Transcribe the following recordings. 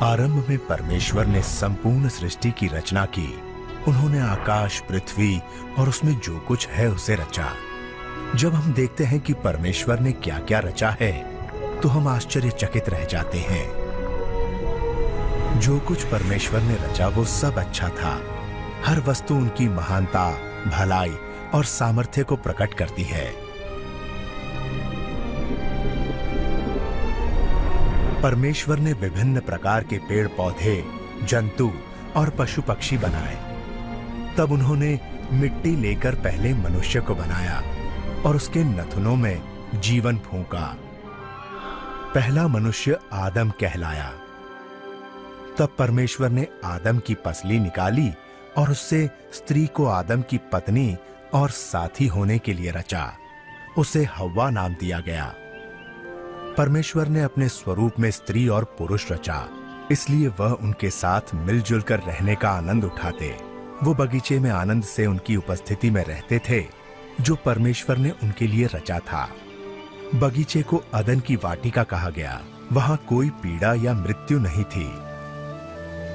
आरंभ में परमेश्वर ने संपूर्ण सृष्टि की रचना की। उन्होंने आकाश, पृथ्वी और उसमें जो कुछ है उसे रचा। जब हम देखते हैं कि परमेश्वर ने क्या क्या रचा है, तो हम आश्चर्यचकित रह जाते हैं। जो कुछ परमेश्वर ने रचा वो सब अच्छा था। हर वस्तु उनकी महानता, भलाई और सामर्थ्य को प्रकट करती है। परमेश्वर ने विभिन्न प्रकार के पेड़ पौधे, जंतु और पशु पक्षी बनाए। तब उन्होंने मिट्टी लेकर पहले मनुष्य को बनाया और उसके नथुनों में जीवन फूंका। पहला मनुष्य आदम कहलाया। तब परमेश्वर ने आदम की पसली निकाली और उससे स्त्री को आदम की पत्नी और साथी होने के लिए रचा। उसे हव्वा नाम दिया गया। परमेश्वर ने अपने स्वरूप में स्त्री और पुरुष रचा, इसलिए वह उनके साथ मिलजुल कर रहने का आनंद उठाते। वो बगीचे में आनंद से उनकी उपस्थिति में रहते थे, जो परमेश्वर ने उनके लिए रचा था। बगीचे को अदन की वाटिका कहा गया। वहां कोई पीड़ा या मृत्यु नहीं थी।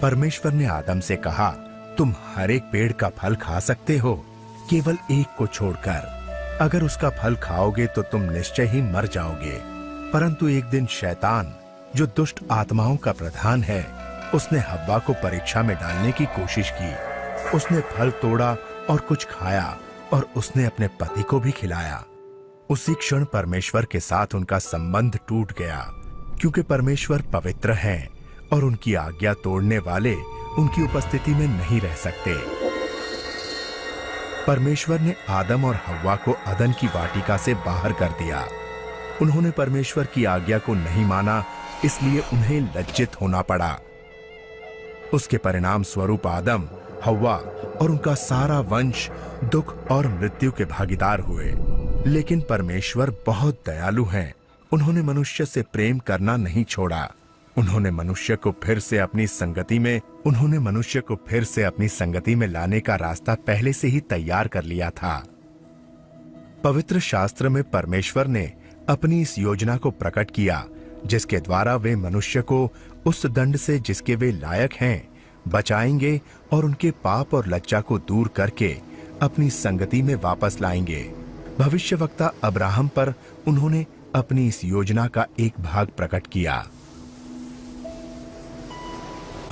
परमेश्वर ने आदम से कहा, तुम हर एक पेड़ का फल खा सकते हो, केवल एक को छोड़कर। अगर उसका फल खाओगे तो तुम निश्चय ही मर जाओगे। परंतु एक दिन शैतान, जो दुष्ट आत्माओं का प्रधान है, उसने हव्वा को परीक्षा में डालने की कोशिश की। उसने फल तोड़ा और कुछ खाया और उसने अपने पति को भी खिलाया। उसी क्षण परमेश्वर के साथ उनका संबंध टूट गया, क्योंकि परमेश्वर पवित्र हैं और उनकी आज्ञा तोड़ने वाले उनकी उपस्थिति में नहीं रह सकते। परमेश्वर ने आदम और हव्वा को अदन की वाटिका से बाहर कर दिया। उन्होंने परमेश्वर की आज्ञा को नहीं माना, इसलिए उन्हें लज्जित होना पड़ा। उसके परिणाम स्वरूप आदम, हव्वा और उनका सारा वंश दुख और मृत्यु के भागीदार हुए। लेकिन परमेश्वर बहुत दयालु हैं। उन्होंने मनुष्य से प्रेम करना नहीं छोड़ा। उन्होंने मनुष्य को फिर से अपनी संगति में लाने का रास्ता पहले से ही तैयार कर लिया था। पवित्र शास्त्र में परमेश्वर ने अपनी इस योजना को प्रकट किया, जिसके द्वारा वे मनुष्य को उस दंड से जिसके वे लायक हैं बचाएंगे और उनके पाप और लज्जा को दूर करके अपनी संगति में वापस लाएंगे। भविष्यवक्ता अब्राहम पर उन्होंने अपनी इस योजना का एक भाग प्रकट किया।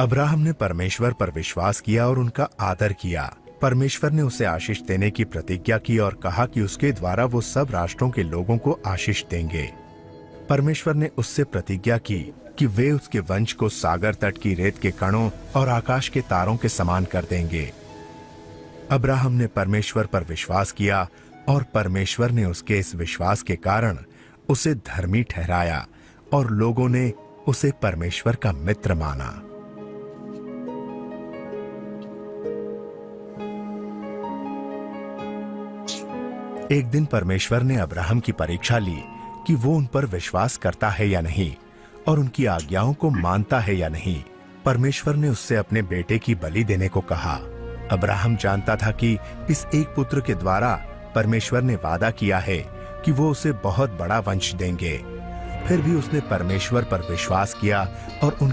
अब्राहम ने परमेश्वर पर विश्वास किया और उनका आदर किया। परमेश्वर ने उसे आशीष देने की प्रतिज्ञा की और कहा कि उसके द्वारा वो सब राष्ट्रों के लोगों को आशीष देंगे। परमेश्वर ने उससे प्रतिज्ञा की कि वे उसके वंश को सागर तट की रेत के कणों और आकाश के तारों के समान कर देंगे। अब्राहम ने परमेश्वर पर विश्वास किया और परमेश्वर ने उसके इस विश्वास के कारण उसे धर्मी ठहराया और लोगों ने उसे परमेश्वर का मित्र माना। एक दिन परमेश्वर ने अब्राहम की परीक्षा ली कि वो उन पर विश्वास करता है या नहीं और उनकी आज्ञाओं को मानता है या नहीं। परमेश्वर ने उससे अपने बेटे की बलि देने को कहा। अब्राहम जानता था कि इस एक पुत्र के द्वारा परमेश्वर ने वादा किया है कि वो उसे बहुत बड़ा वंश देंगे। फिर भी उसने परमेश्वर पर विश्वास किया और उन